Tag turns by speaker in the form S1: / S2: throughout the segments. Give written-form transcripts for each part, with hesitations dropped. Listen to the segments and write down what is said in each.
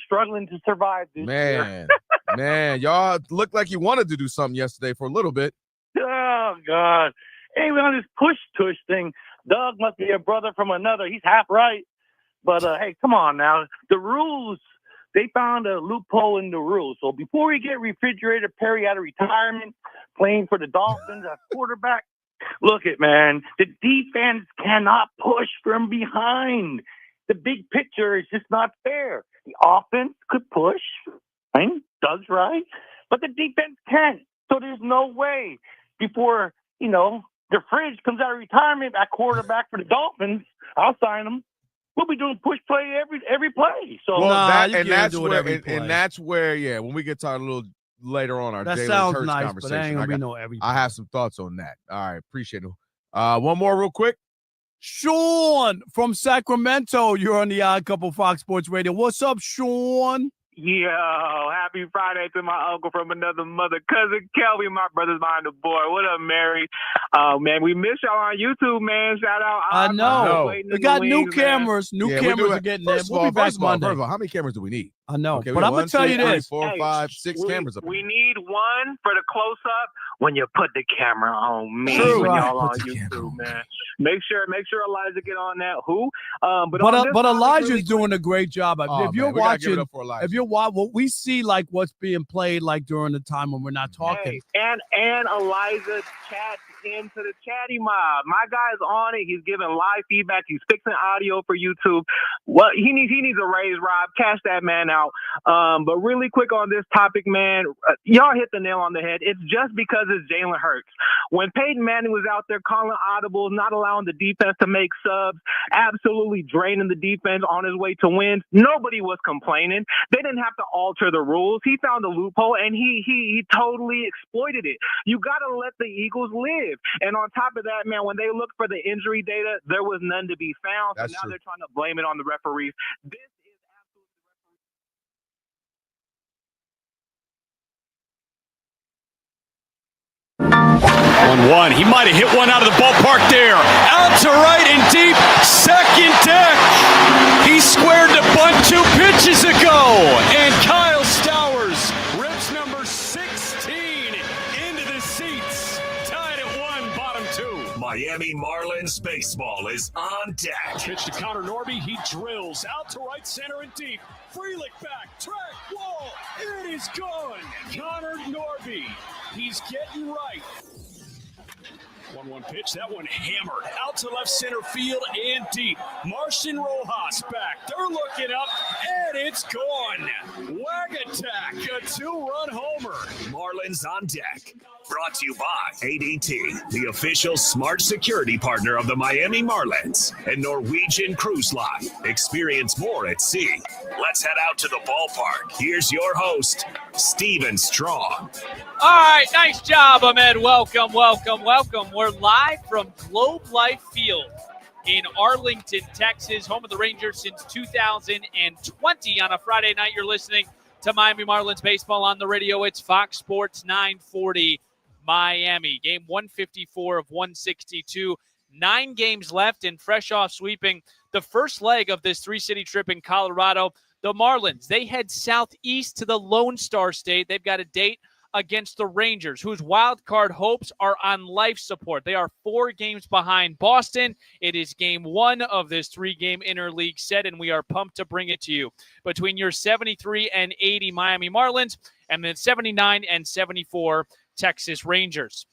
S1: struggling to survive this year.
S2: Man, y'all looked like you wanted to do something yesterday for a little bit.
S1: Oh, God. Anyway, on this push-tush thing, Doug must be a brother from another. He's half right. But, hey, come on now. The rules, they found a loophole in the rules. So before we get Refrigerator Perry out of retirement, playing for the Dolphins as quarterback, look it, man. The defense cannot push from behind. The big picture is just not fair. The offense could push, right? Doug's right. But the defense can't. So there's no way before, the fridge comes out of retirement at quarterback for the Dolphins, I'll sign him. We'll be doing push play every play. So
S2: that's where, when we get to our little later on our
S3: that
S2: Jalen
S3: sounds
S2: Hurts
S3: nice,
S2: conversation,
S3: but ain't gonna be no every play.
S2: I have some thoughts on that. All right, appreciate it. One more real quick.
S3: Sean from Sacramento, you're on the Odd Couple Fox Sports Radio. What's up, Sean?
S4: Yo, happy Friday to my uncle from another mother, cousin Kelby, my brother's behind the board. What up, Mary? Man, we miss y'all on YouTube, man. Shout out.
S3: I know. We got new cameras. New cameras are getting there. We'll be back Monday.
S2: First of all, how many cameras do we need?
S3: I know.
S2: Okay,
S3: but I'm going to tell you this.
S2: 4, 5, 6 cameras up.
S4: We need one for the close-up when you put the camera on me.
S2: True.
S4: When y'all on YouTube, man. Make sure Elijah get on that.
S3: But Elijah's doing a great job. If you're watching, what we see like what's being played like during the time when we're not talking.
S4: Hey, and Elijah chats into the chatty mob. My guy's on it. He's giving live feedback. He's fixing audio for YouTube. What he needs a raise, Rob. Cash that man out. But really quick on this topic, man, y'all hit the nail on the head. It's just because it's Jalen Hurts. When Peyton Manning was out there calling audibles, not allowing the defense to make subs, absolutely draining the defense on his way to wins, nobody was complaining. They didn't have to alter the rules. He found a loophole, and he totally exploited it. You got to let the Eagles live. And on top of that, man, when they looked for the injury data, there was none to be found. So now they're trying to blame it on the referees. This is
S5: absolutely 1-1. He might have hit one out of the ballpark there. Out to right and deep. Second deck. He squared the bunt 2 pitches ago. And Kyle Stowers rips number 16 into the seats. Tied at 1, bottom 2.
S6: Miami Marlins baseball is on deck.
S5: Pitch to Connor Norby. He drills out to right center and deep. Frelick back. Track wall. It is gone. Connor Norby. He's getting right. 1-1 pitch. That one hammered out to left center field and deep. Martian Rojas back. They're looking up, and it's gone. Wag attack. A 2-run homer.
S6: Marlins on deck. Brought to you by ADT, the official smart security partner of the Miami Marlins, and Norwegian Cruise Line. Experience more at sea. Let's head out to the ballpark. Here's your host, Steven Strong.
S7: All right, nice job, Ahmed. Welcome. We're live from Globe Life Field in Arlington, Texas, home of the Rangers since 2020. On a Friday night, you're listening to Miami Marlins baseball on the radio. It's Fox Sports 940 Miami. Game 154 of 162. 9 games left, and fresh off sweeping the first leg of this 3-city trip in Colorado, the Marlins, they head southeast to the Lone Star State. They've got a date against the Rangers, whose wild card hopes are on life support. They are 4 games behind Boston. It is game 1 of this 3-game interleague set, and we are pumped to bring it to you. Between your 73 and 80 Miami Marlins and the 79 and 74 Texas Rangers.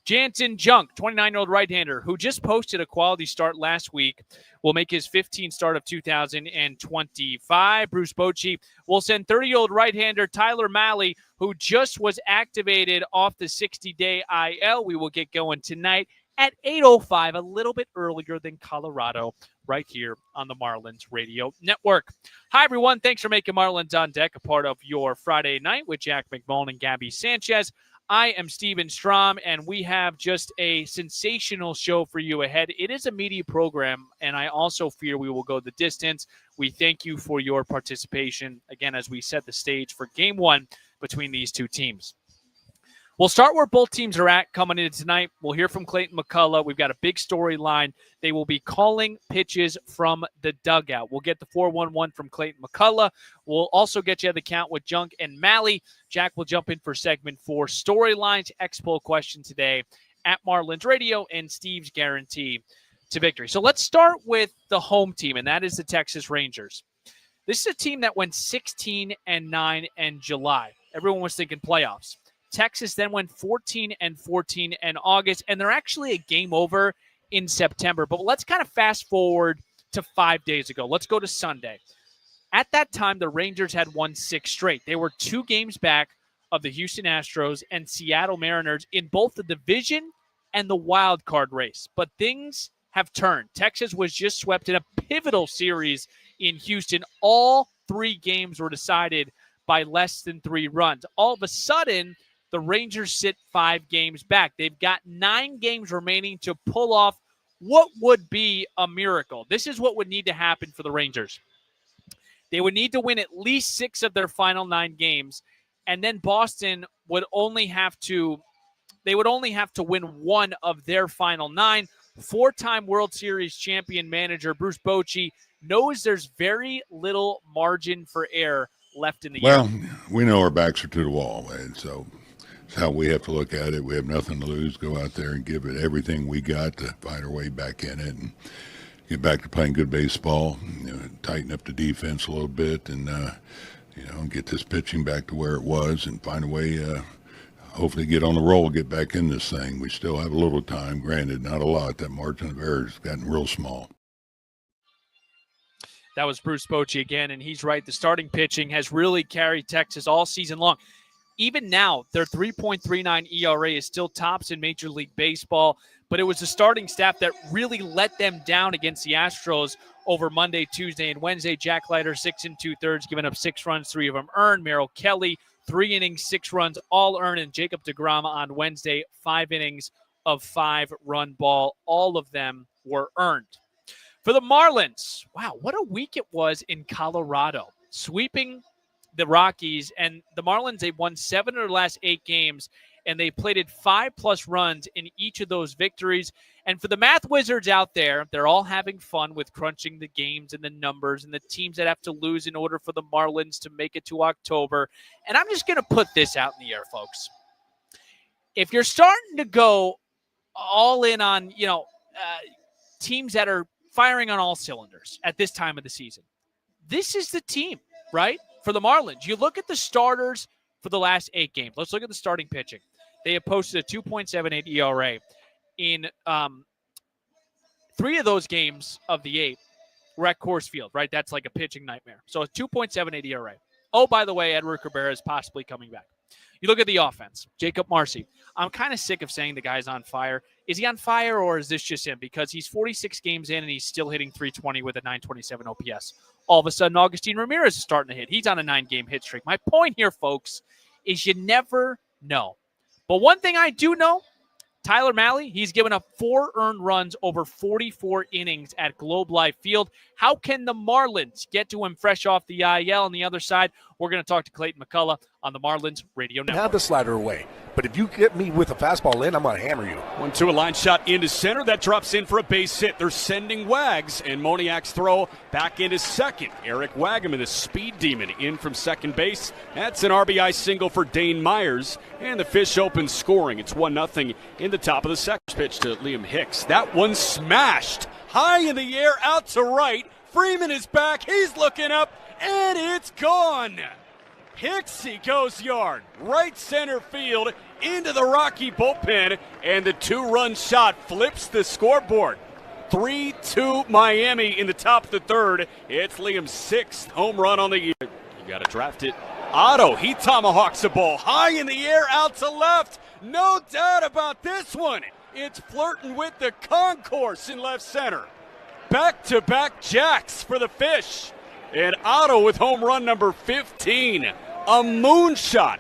S7: Jansen Junk, 29-year-old right-hander, who just posted a quality start last week, will make his 15th start of 2025. Bruce Bochy will send 30-year-old right-hander Tyler Mahle, who just was activated off the 60-day IL. We will get going tonight at 8:05, a little bit earlier than Colorado, right here on the Marlins Radio Network. Hi, everyone. Thanks for making Marlins on Deck a part of your Friday night with Jack McMullen and Gabby Sanchez. I am Steven Strom, and we have just a sensational show for you ahead. It is a media program, and I also fear we will go the distance. We thank you for your participation, again, as we set the stage for Game 1 between these two teams. We'll start where both teams are at coming into tonight. We'll hear from Clayton McCullough. We've got a big storyline. They will be calling pitches from the dugout. We'll get the 4-1-1 from Clayton McCullough. We'll also get you the count with Junk and Malley. Jack will jump in for segment 4. Storylines, X-Poll question today at Marlins Radio and Steve's guarantee to victory. So let's start with the home team, and that is the Texas Rangers. This is a team that went 16-9 in July. Everyone was thinking playoffs. Texas then went 14-14 in August, and they're actually a game over in September. But let's kind of fast forward to 5 days ago. Let's go to Sunday. At that time, the Rangers had won 6 straight. They were 2 games back of the Houston Astros and Seattle Mariners in both the division and the wild card race. But things have turned. Texas was just swept in a pivotal series in Houston. All 3 games were decided by less than 3 runs. All of a sudden, the Rangers sit 5 games back. They've got 9 games remaining to pull off what would be a miracle. This is what would need to happen for the Rangers. They would need to win at least 6 of their final 9 games, and then Boston would only have to win 1 of their final 9. 4-time World Series champion manager Bruce Bochy knows there's very little margin for error left in the year.
S8: Well, we know our backs are to the wall, and so it's how we have to look at it. We have nothing to lose. Go out there and give it everything we got to fight our way back in it and get back to playing good baseball, tighten up the defense a little bit, and get this pitching back to where it was and find a way, hopefully get on the roll, get back in this thing. We still have a little time, granted, not a lot. That margin of error has gotten real small.
S7: That was Bruce Bochy again, and he's right. The starting pitching has really carried Texas all season long. Even now, their 3.39 ERA is still tops in Major League Baseball, but it was the starting staff that really let them down against the Astros over Monday, Tuesday, and Wednesday. Jack Leiter, 6 2/3, giving up 6 runs, 3 of them earned. Merrill Kelly, 3 innings, 6 runs, all earned. And Jacob deGrom on Wednesday, 5 innings of 5-run ball. All of them were earned. For the Marlins, wow, what a week it was in Colorado. Sweeping the Rockies, and the Marlins, they've won 7 of their last 8 games, and they plated 5+ runs in each of those victories. And for the math wizards out there, they're all having fun with crunching the games and the numbers and the teams that have to lose in order for the Marlins to make it to October. And I'm just going to put this out in the air, folks. If you're starting to go all in on, teams that are firing on all cylinders at this time of the season, this is the team, right? For the Marlins, you look at the starters for the last 8 games. Let's look at the starting pitching. They have posted a 2.78 ERA. In 3 of those games of the 8 were at Coors Field, right? That's like a pitching nightmare. So a 2.78 ERA. Oh, by the way, Edward Cabrera is possibly coming back. You look at the offense. Jacob Marcy. I'm kind of sick of saying the guy's on fire. Is he on fire, or is this just him? Because he's 46 games in and he's still hitting .320 with a .927 OPS. All of a sudden, Augustin Ramirez is starting to hit. He's on a 9-game hit streak. My point here, folks, is you never know. But one thing I do know, Tyler Mahle, he's given up 4 earned runs over 44 innings at Globe Life Field. How can the Marlins get to him fresh off the IL? On the other side, we're going to talk to Clayton McCullough on the Marlins Radio Network.
S9: Have the slider away, but if you get me with a fastball in, I'm going to hammer you.
S5: 1-2, a line shot into center. That drops in for a base hit. They're sending Wags, and Moniak's throw back into second. Eric Wagaman, the speed demon, in from second base. That's an RBI single for Dane Myers, and the Fish Open scoring. It's 1-0 in the top of the second. Pitch to Liam Hicks. That one smashed high in the air out to right. Freeman is back. He's looking up, and it's gone. Hicksy goes yard, right center field, into the Rocky bullpen, and the 2-run shot flips the scoreboard. 3-2 Miami in the top of the third. It's Liam's 6th home run on the year. You got to draft it. Otto, he tomahawks the ball high in the air out to left. No doubt about this one. It's flirting with the concourse in left center. Back-to-back jacks for the Fish. And Otto with home run number 15. A moonshot.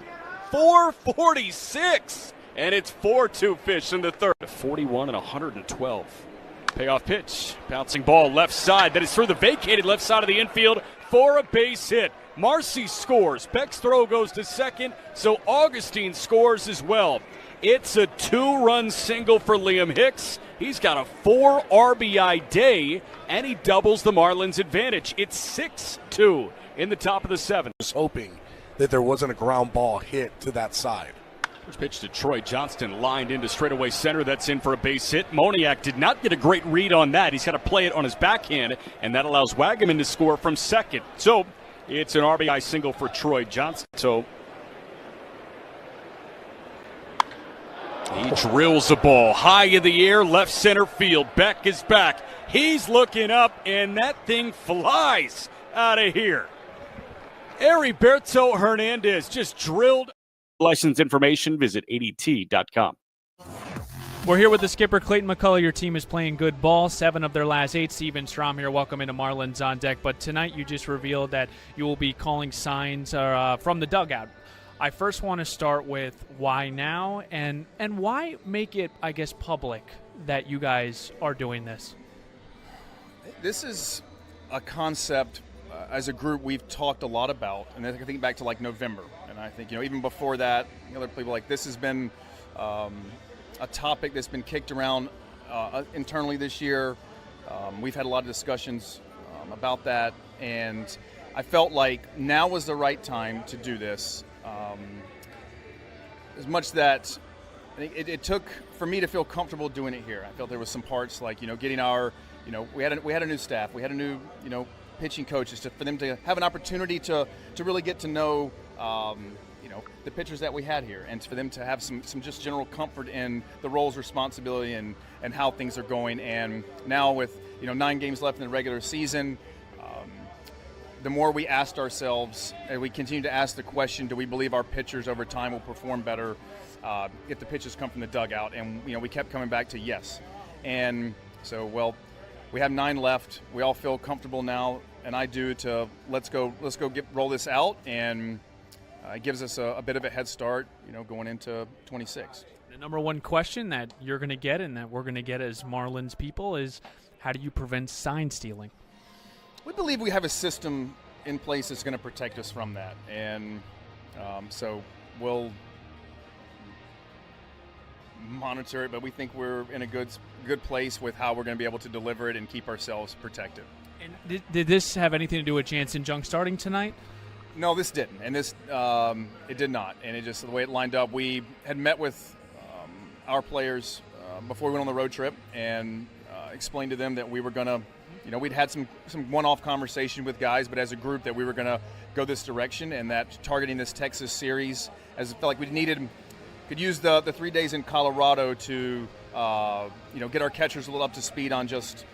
S5: 446. And it's 4-2 Fish in the third. 41 and 112. Payoff pitch. Bouncing ball left side. That is through the vacated left side of the infield for a base hit. Marcy scores. Beck's throw goes to second, so Augustine scores as well. It's a 2-run single for Liam Hicks. He's got a 4 RBI day, and he doubles the Marlins' advantage. It's 6-2 in the top of the 7th.
S9: Just hoping that there wasn't a ground ball hit to that side.
S5: First pitch to Troy Johnston, lined into straightaway center. That's in for a base hit. Moniak did not get a great read on that. He's got to play it on his backhand, and that allows Wagaman to score from second. So it's an RBI single for Troy Johnston. So he drills the ball high in the air, left center field. Beck is back. He's looking up, and that thing flies out of here. Heriberto Hernandez just drilled. License information, visit ADT.com.
S7: We're here with the skipper, Clayton McCullough. Your team is playing good ball. 7 of their last 8. Steven Strom here. Welcome into Marlins on Deck. But tonight you just revealed that you will be calling signs from the dugout. I first want to start with why now and why make it, I guess, public that you guys are doing this?
S10: This is a concept as a group we've talked a lot about, and I think back to like November, and I think even before that, other people like this has been a topic that's been kicked around internally this year. We've had a lot of discussions about that, and I felt like now was the right time to do this. As much that I think it took for me to feel comfortable doing it here. I felt there was some parts like getting our we had a new staff, we had a new pitching coaches for them to have an opportunity to really get to know the pitchers that we had here, and for them to have some just general comfort in the roles, responsibility, and how things are going. And now with 9 games left in the regular season, the more we asked ourselves, and we continue to ask the question, do we believe our pitchers over time will perform better if the pitches come from the dugout? And we kept coming back to yes. And so, we have 9 left. We all feel comfortable now, and I do, to let's go roll this out, and it gives us a bit of a head start, going into 26.
S7: The number one question that you're going to get, and that we're going to get as Marlins people, is how do you prevent sign stealing?
S10: We believe we have a system in place that's going to protect us from that, and so we'll monitor it, but we think we're in a good place with how we're going to be able to deliver it and keep ourselves protected.
S7: And did this have anything to do with Jansen Junk starting tonight?
S10: No, this didn't, and this it did not, and it just the way it lined up. We had met with our players before we went on the road trip, and explained to them that we were going to, we'd had some one-off conversation with guys, but as a group that we were going to go this direction, and that targeting this Texas series, as it felt like we could use the 3 days in Colorado to get our catchers a little up to speed on just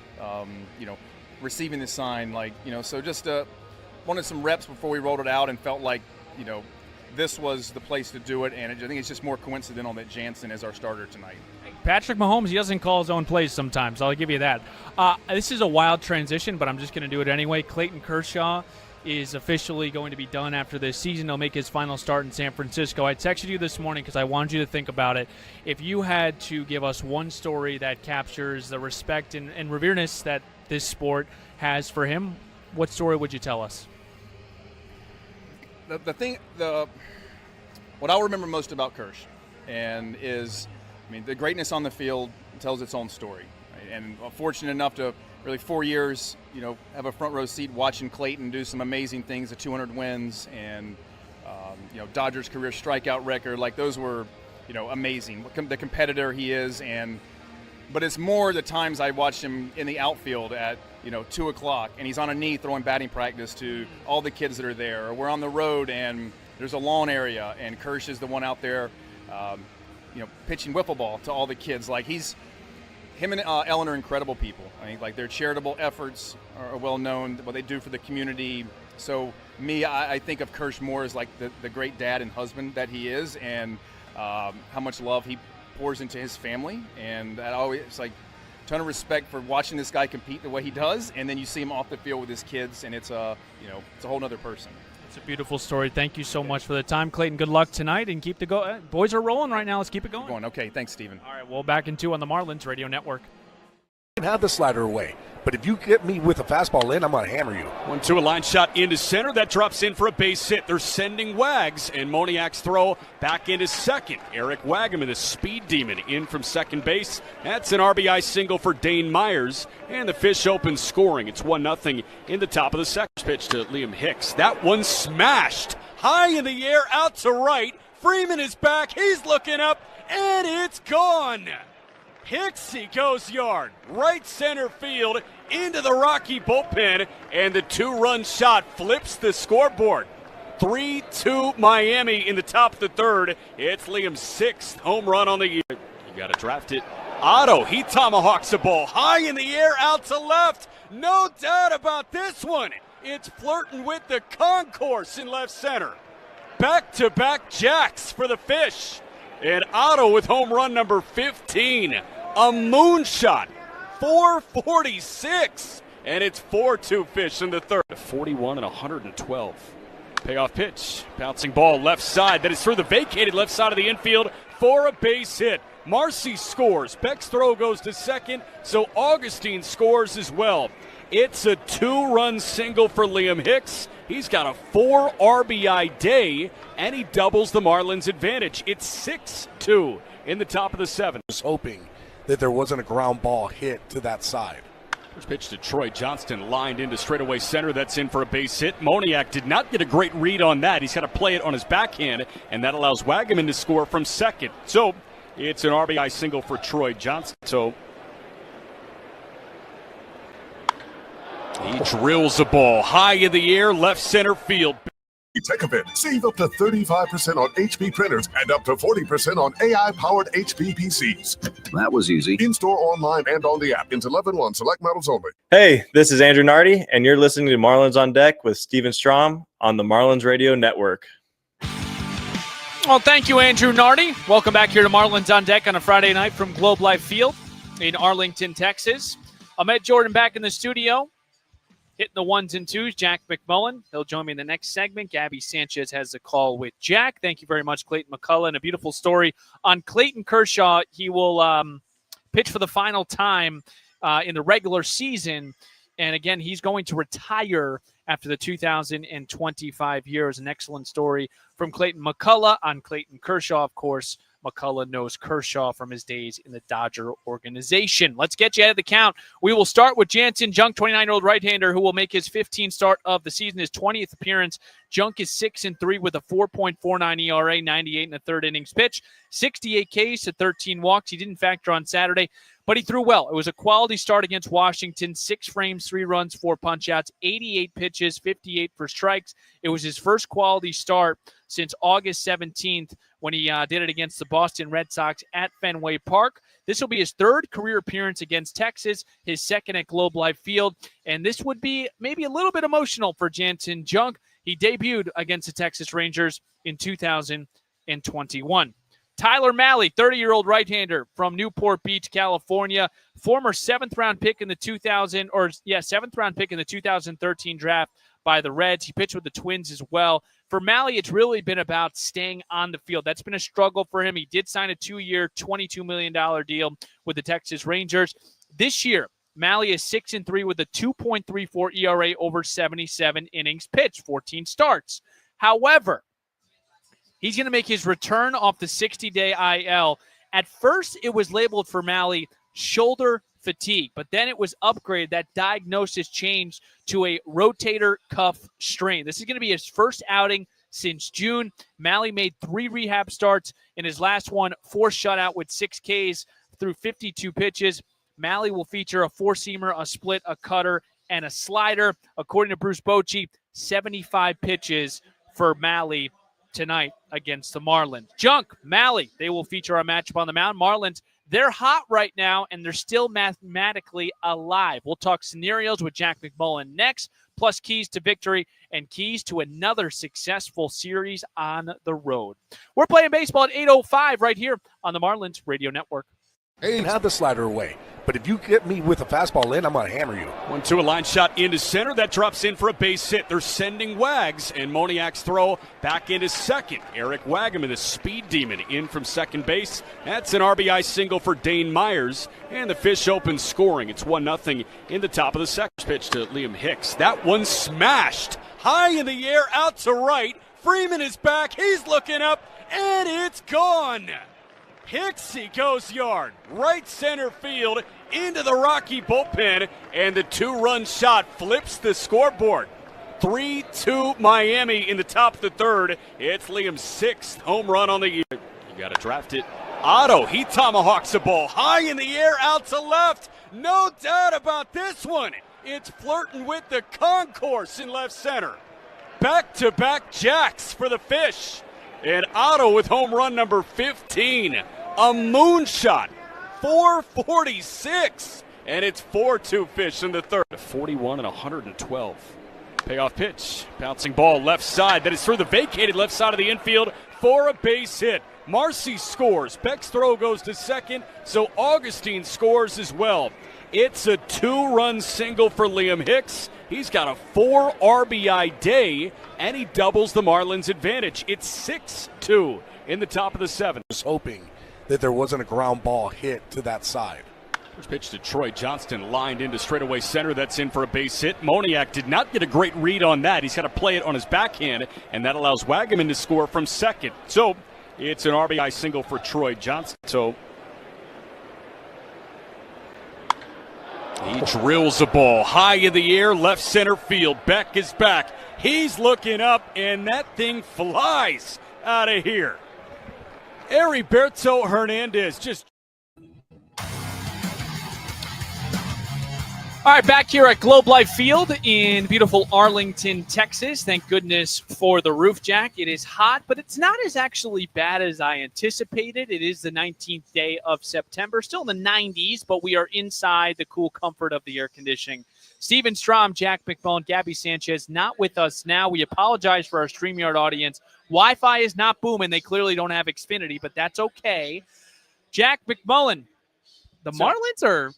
S10: receiving the sign, so just wanted some reps before we rolled it out, and felt like this was the place to do it, and I think it's just more coincidental that Jansen is our starter tonight.
S7: Patrick Mahomes, he doesn't call his own plays sometimes. I'll give you that. This is a wild transition, but I'm just going to do it anyway. Clayton Kershaw is officially going to be done after this season. He'll make his final start in San Francisco. I texted you this morning because I wanted you to think about it. If you had to give us one story that captures the respect and revereness that this sport has for him, what story would you tell us?
S10: What I'll remember most about Kersh is the greatness on the field tells its own story. Right? And fortunate enough to really 4 years, have a front row seat watching Clayton do some amazing things, the 200 wins, and Dodgers career strikeout record. Like, those were, amazing. The competitor he is, but it's more the times I watched him in the outfield at 2 o'clock, and he's on a knee throwing batting practice to all the kids that are there. Or we're on the road and there's a lawn area, and Kersh is the one out there, pitching wiffle ball to all the kids. Like, him and Ellen are incredible people. I think their charitable efforts are well known, what they do for the community. So I think of Kersh more as like the great dad and husband that he is, and how much love he pours into his family. And that always, it's like a ton of respect for watching this guy compete the way he does, and then you see him off the field with his kids, and it's a whole nother person.
S7: It's a beautiful story. Thank you so much for the time, Clayton. Good luck tonight, and keep the go. Boys are rolling right now. Let's keep it going.
S10: Okay, thanks, Steven.
S7: All right, we'll back in 2 on the Marlins Radio Network.
S9: You can have the slider away. But if you get me with a fastball in, I'm going to hammer you.
S5: 1-2, a line shot into center. That drops in for a base hit. They're sending Wags, and Moniak's throw back into second. Eric Wagaman, the speed demon, in from second base. That's an RBI single for Dane Myers, and the Fish Open scoring. It's 1-0 in the top of the second. Pitch to Liam Hicks. That one smashed high in the air out to right. Freeman is back. He's looking up, and it's gone. Hicksy goes yard, right center field, into the Rocky bullpen, and the 2-run shot flips the scoreboard. 3-2 Miami in the top of the third. It's Liam's 6th home run on the year. You got to draft it. Otto, he tomahawks the ball high in the air out to left. No doubt about this one. It's flirting with the concourse in left center. Back-to-back jacks for the Fish. And Otto with home run number 15. A moonshot. 446. And it's 4-2 Fish in the third. 41 and 112. Payoff pitch. Bouncing ball left side. That is through the vacated left side of the infield for a base hit. Marcy scores. Beck's throw goes to second, so Augustine scores as well. It's a 2-run single for Liam Hicks. He's got a 4 RBI day, and he doubles the Marlins' advantage. It's 6-2 in the top of the 7th.
S9: I was hoping that there wasn't a ground ball hit to that side.
S5: First pitch to Troy Johnston, lined into straightaway center. That's in for a base hit. Moniak did not get a great read on that. He's got to play it on his backhand, and that allows Wagaman to score from second. So it's an RBI single for Troy Johnston. So he drills the ball high in the air, left center field.
S11: Tech event. Save up to 35% on HP printers and up to 40% on AI-powered HP PCs.
S12: That was easy.
S11: In-store, online, and on the app. Into 11/1. Select models only.
S13: Hey, this is Andrew Nardi, and you're listening to Marlins on Deck with Steven Strom on the Marlins Radio Network.
S7: Well, thank you, Andrew Nardi. Welcome back here to Marlins on Deck on a Friday night from Globe Life Field in Arlington, Texas. Ahmed Jordan back in the studio. Hitting the 1s and 2s, Jack McMullen. He'll join me in the next segment. Gabby Sanchez has a call with Jack. Thank you very much, Clayton McCullough. And a beautiful story on Clayton Kershaw. He will pitch for the final time in the regular season. And, again, he's going to retire after the 2025 years. An excellent story from Clayton McCullough on Clayton Kershaw, of course. McCullough knows Kershaw from his days in the Dodger organization. Let's get you out of the count. We will start with Jansen Junk, 29-year-old right-hander who will make his 15th start of the season, his 20th appearance. Junk is 6-3 with a 4.49 ERA, 98 in the third innings pitch, 68 Ks to 13 walks. He didn't factor on Saturday, but he threw well. It was a quality start against Washington, 6 frames, 3 runs, 4 punch-outs, 88 pitches, 58 for strikes. It was his first quality start since August 17th when he did it against the Boston Red Sox at Fenway Park. This will be his 3rd career appearance against Texas, his 2nd at Globe Life Field, and this would be maybe a little bit emotional for Jansen Junk. He debuted against the Texas Rangers in 2021. Tyler Mahle, 30-year-old right-hander from Newport Beach, California, former 7th-round pick in the 7th-round pick in the 2013 draft by the Reds. He pitched with the Twins as well. For Mahle, it's really been about staying on the field. That's been a struggle for him. He did sign a 2-year, $22 million deal with the Texas Rangers. This year, Mahle is 6-3 with a 2.34 ERA over 77 innings pitched, 14 starts. However, he's going to make his return off the 60-day IL. At first, it was labeled for Mahle shoulder fatigue, but then it was upgraded. That diagnosis changed to a rotator cuff strain. This is going to be his first outing since June. Mahle made 3 rehab starts. In his last one, 4 shutout with 6 Ks through 52 pitches. Mahle will feature a 4-seamer, a split, a cutter, and a slider. According to Bruce Bochy, 75 pitches for Mahle tonight against the Marlins. Junk, Mahle, they will feature a matchup on the mound. Marlins, they're hot right now, and they're still mathematically alive. We'll talk scenarios with Jack McMullen next, plus keys to victory and keys to another successful series on the road. We're playing baseball at 8:05 right here on the Marlins Radio Network.
S9: And have the slider away. But if you get me with a fastball in, I'm going to hammer you.
S5: 1-2, a line shot into center. That drops in for a base hit. They're sending Wags, and Moniak's throw back into second. Eric Wagaman, the speed demon, in from second base. That's an RBI single for Dane Myers, and the Fish Open scoring. It's 1-0 in the top of the second. Pitch to Liam Hicks. That one smashed high in the air out to right. Freeman is back. He's looking up, and it's gone. Hicksy goes yard, right center field, into the Rocky bullpen, and the 2-run shot flips the scoreboard. 3-2 Miami in the top of the third. It's Liam's 6th home run on the year. You got to draft it. Otto, he tomahawks a ball high in the air out to left. No doubt about this one. It's flirting with the concourse in left center. Back-to-back jacks for the Fish. And Otto with home run number 15. A moonshot. 446. And it's 4-2 Fish in the third. 41 and 112. Payoff pitch. Bouncing ball left side. That is through the vacated left side of the infield for a base hit. Marcy scores. Beck's throw goes to second. So Augustine scores as well. It's a 2-run single for Liam Hicks. He's got a 4 RBI day, and he doubles the Marlins' advantage. It's 6-2 in the top of the 7th.
S9: I was hoping that there wasn't a ground ball hit to that side.
S5: First pitch to Troy Johnston, lined into straightaway center. That's in for a base hit. Moniak did not get a great read on that. He's got to play it on his backhand, and that allows Wagaman to score from second. So it's an RBI single for Troy Johnston. So he drills a ball high in the air, left center field. Beck is back. He's looking up, and that thing flies out of here. Heriberto Hernandez just...
S7: All right, back here at Globe Life Field in beautiful Arlington, Texas. Thank goodness for the roof, Jack. It is hot, but it's not as actually bad as I anticipated. It is the 19th day of September, still in the 90s, but we are inside the cool comfort of the air conditioning. Steven Strom, Jack McMullen, Gabby Sanchez not with us now. We apologize for our StreamYard audience. Wi-Fi is not booming. They clearly don't have Xfinity, but that's okay. Jack McMullen, the Marlins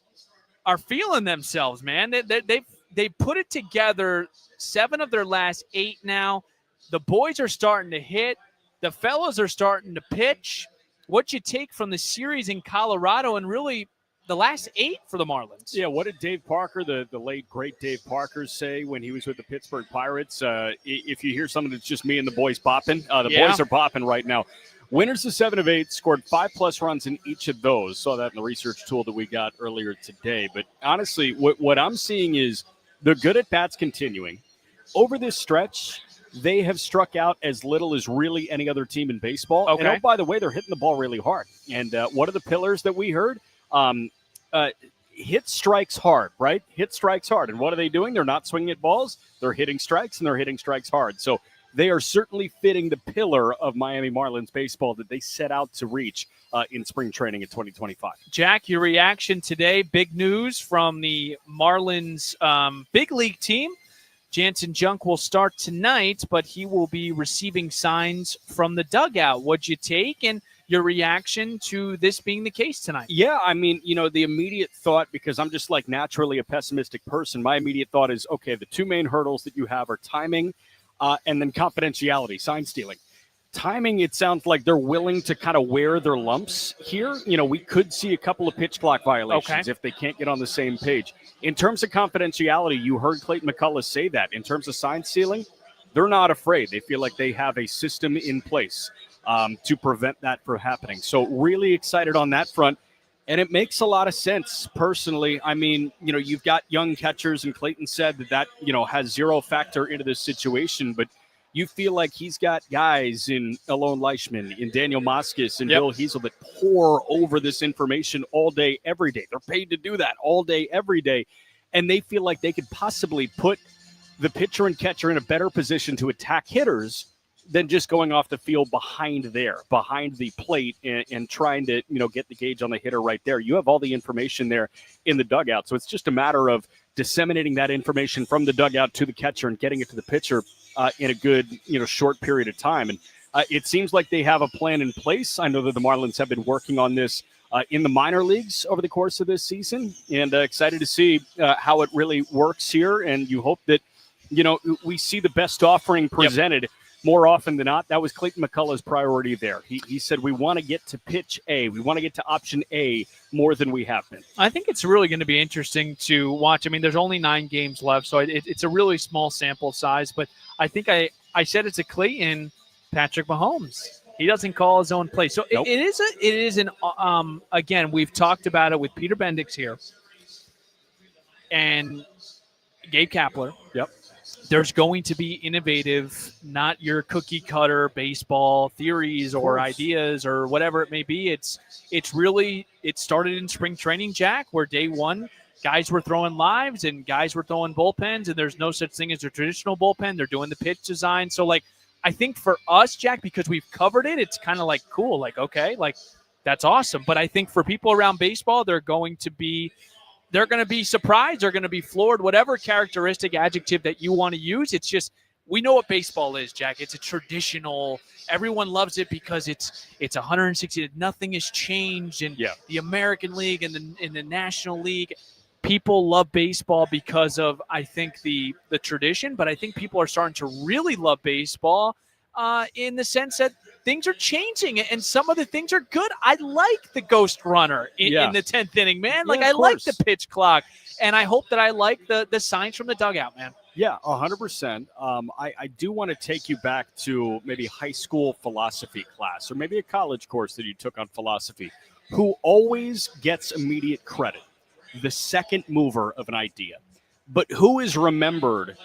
S7: are feeling themselves, man. They put it together. 7 of their last 8 now. The boys are starting to hit. The fellas are starting to pitch. What you take from the series in Colorado and really the last 8 for the Marlins?
S5: Yeah, what did Dave Parker, the late, great Dave Parker, say when he was with the Pittsburgh Pirates? If you hear something that's just me and the boys bopping, boys are bopping right now. Winners of 7 of 8, scored 5+ runs in each of those. Saw that in the research tool that we got earlier today. But honestly, what I'm seeing is the good at-bats continuing. Over this stretch, they have struck out as little as really any other team in baseball.
S7: Okay.
S5: And, oh, by the way, they're hitting the ball really hard. And one of the pillars that we heard, hit strikes hard, right? Hit strikes hard. And what are they doing? They're not swinging at balls. They're hitting strikes, and they're hitting strikes hard. So they are certainly fitting the pillar of Miami Marlins baseball that they set out to reach in spring training in 2025.
S7: Jack, your reaction today, big news from the Marlins big league team. Jansen Junk will start tonight, but he will be receiving signs from the dugout. What'd you take and your reaction to this being the case tonight?
S5: Yeah, I mean, the immediate thought, because I'm just like naturally a pessimistic person, my immediate thought is, okay, the 2 main hurdles that you have are timing and then confidentiality, sign stealing. Timing, it sounds like they're willing to kind of wear their lumps here. We could see a couple of pitch clock violations if they can't get on the same page. In terms of confidentiality, you heard Clayton McCullough say that. In terms of sign stealing, they're not afraid. They feel like they have a system in place to prevent that from happening. So really excited on that front. And it makes a lot of sense, personally. I mean, you've got young catchers, and Clayton said that has zero factor into this situation. But you feel like he's got guys in Alon Leishman, in Daniel Moskis, and Bill Hiesel that pour over this information all day, every day. They're paid to do that all day, every day. And they feel like they could possibly put the pitcher and catcher in a better position to attack hitters than just going off the field behind the plate and trying to, get the gauge on the hitter right there. You have all the information there in the dugout. So it's just a matter of disseminating that information from the dugout to the catcher and getting it to the pitcher in a good, short period of time. And it seems like they have a plan in place. I know that the Marlins have been working on this
S12: in the minor leagues over the course of this season, and excited to see how it really works here. And you hope that, we see the best offering presented more often than not. That was Clayton McCullough's priority there. He said, we want to get to pitch A. We want to get to option A more than we have been.
S7: I think it's really going to be interesting to watch. I mean, there's only 9 games left, so it's a really small sample size. But I think I said it's a Clayton Patrick Mahomes. He doesn't call his own play. So
S12: Nope.
S7: it is an again, we've talked about it with Peter Bendix here and Gabe Kapler.
S12: Yep.
S7: There's going to be innovative, not your cookie cutter baseball theories or ideas or whatever it may be. It started in spring training, Jack, where day one guys were throwing lives and guys were throwing bullpens, and there's no such thing as a traditional bullpen. They're doing the pitch design. So, I think for us, Jack, because we've covered it, it's kind of cool. Okay, that's awesome. But I think for people around baseball, they're going to be surprised. They're going to be floored, whatever characteristic, adjective that you want to use. It's just, we know what baseball is, Jack. It's a traditional, everyone loves it because it's 160, nothing has changed in the American League and the National League. People love baseball because of, I think, the tradition, but I think people are starting to really love baseball in the sense that things are changing, and some of the things are good. I like the ghost runner in the 10th inning, man. I like the pitch clock, and I hope that I like the signs from the dugout, man.
S12: Yeah, 100%. I do want to take you back to maybe high school philosophy class or maybe a college course that you took on philosophy. Who always gets immediate credit? The second mover of an idea. But who is remembered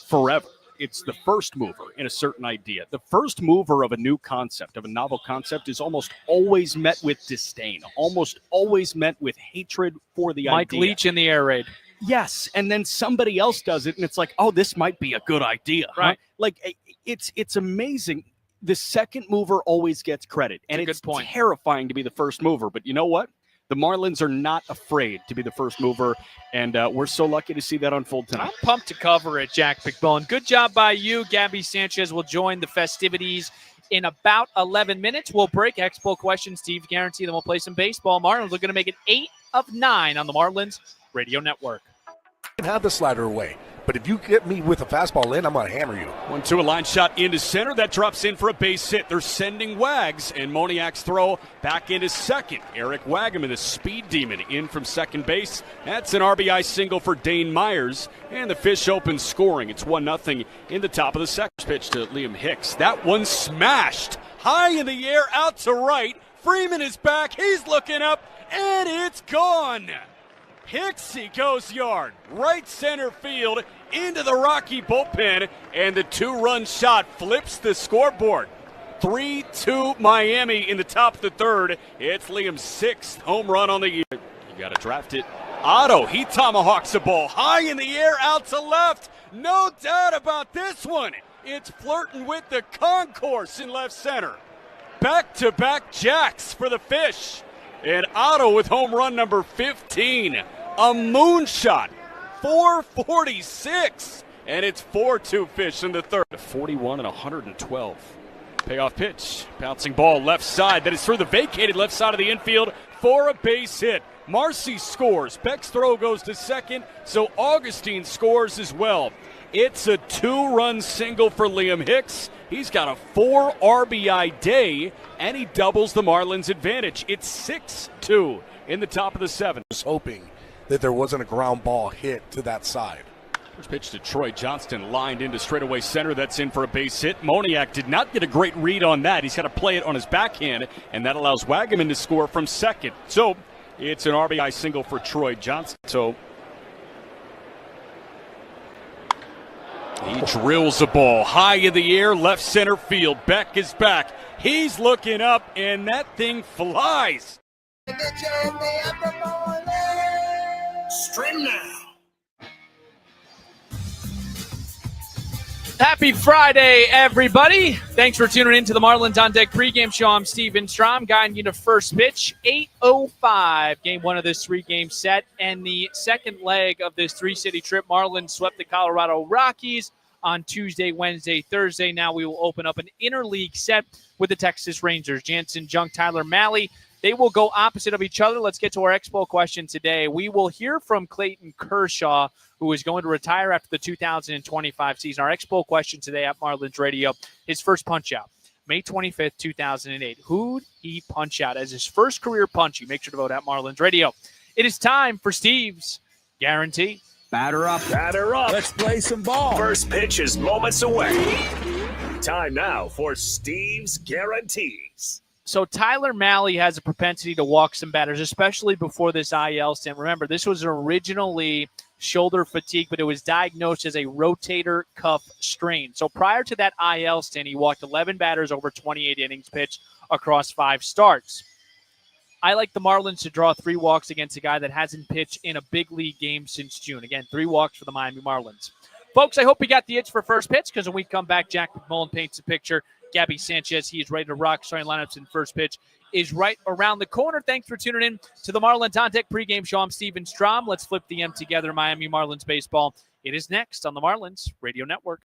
S12: forever? It's the first mover in a certain idea. The first mover of a new concept, of a novel concept, is almost always met with disdain, almost always met with hatred for the idea.
S7: Mike Leach in the air raid.
S12: Yes, and then somebody else does it, and it's like, oh, this might be a good idea.
S7: Right.
S12: Huh? It's amazing. The second mover always gets credit, and it's terrifying to be the first mover. But you know what? The Marlins are not afraid to be the first mover, and we're so lucky to see that unfold tonight.
S7: I'm pumped to cover it, Jack McBone. Good job by you. Gabby Sanchez will join the festivities in about 11 minutes. We'll break Expo questions, Steve Guarantee, then we'll play some baseball. Marlins are going to make it 8 of 9 on the Marlins Radio Network.
S9: You can have the slider away, but if you get me with a fastball in, I'm going to hammer you.
S12: 1-2, a line shot into center. That drops in for a base hit. They're sending Wags, and Moniak's throw back into second. Eric Wagaman, the speed demon, in from second base. That's an RBI single for Dane Myers, and the Fish Open scoring. It's 1-0 in the top of the second. Pitch to Liam Hicks. That one smashed high in the air out to right. Freeman is back. He's looking up, and it's gone. Hicksy goes yard, right center field, into the Rocky bullpen, and the 2-run shot flips the scoreboard. 3-2 Miami in the top of the third. It's Liam's 6th home run on the year. You got to draft it. Otto, he tomahawks a ball high in the air out to left. No doubt about this one. It's flirting with the concourse in left center. Back-to-back jacks for the Fish. And Otto with home run number 15. A moonshot. 446. And it's 4-2 Fish in the third. 41 and 112. Payoff pitch. Bouncing ball left side. That is through the vacated left side of the infield for a base hit. Marcy scores. Beck's throw goes to second. So Augustine scores as well. It's a 2-run single for Liam Hicks. He's got a 4 RBI day, and he doubles the Marlins' advantage. It's 6-2 in the top of the 7th.
S9: I was hoping that there wasn't a ground ball hit to that side.
S12: First pitch to Troy Johnston, lined into straightaway center. That's in for a base hit. Moniak did not get a great read on that. He's got to play it on his backhand, and that allows Wagaman to score from second. So it's an RBI single for Troy Johnston. So he drills a ball high in the air, left center field. Beck is back. He's looking up, and that thing flies.
S5: Stream now.
S7: Happy Friday, everybody. Thanks for tuning in to the Marlins On Deck pregame show. I'm Steven Strom, guiding you to first pitch, 8:05. Game 1 of this 3-game set, and the second leg of this 3-city trip. Marlins swept the Colorado Rockies on Tuesday, Wednesday, Thursday. Now we will open up an interleague set with the Texas Rangers. Jansen Junk, Tyler Malley They will go opposite of each other. Let's get to our Expo question today. We will hear from Clayton Kershaw, who is going to retire after the 2025 season. Our Expo question today at Marlins Radio, his first punch-out, May 25th, 2008. Who'd he punch out as his first career punch? You make sure to vote at Marlins Radio. It is time for Steve's Guarantee.
S14: Batter up.
S6: Batter up.
S14: Let's play some ball.
S6: First pitch is moments away. Time now for Steve's Guarantees.
S7: So Tyler Mahle has a propensity to walk some batters, especially before this IL stint. Remember, this was originally shoulder fatigue, but it was diagnosed as a rotator cuff strain. So prior to that IL stint, he walked 11 batters over 28 innings pitched across 5 starts. I like the Marlins to draw 3 walks against a guy that hasn't pitched in a big league game since June. Again, 3 walks for the Miami Marlins. Folks, I hope you got the itch for first pitch, because when we come back, Jack McMullen paints a picture. Gabby Sanchez, he is ready to rock. Starting lineups in first pitch is right around the corner. Thanks for tuning in to the Marlins On Deck pregame show. I'm Steven Strom. Let's flip the M together. Miami Marlins baseball. It is next on the Marlins Radio Network.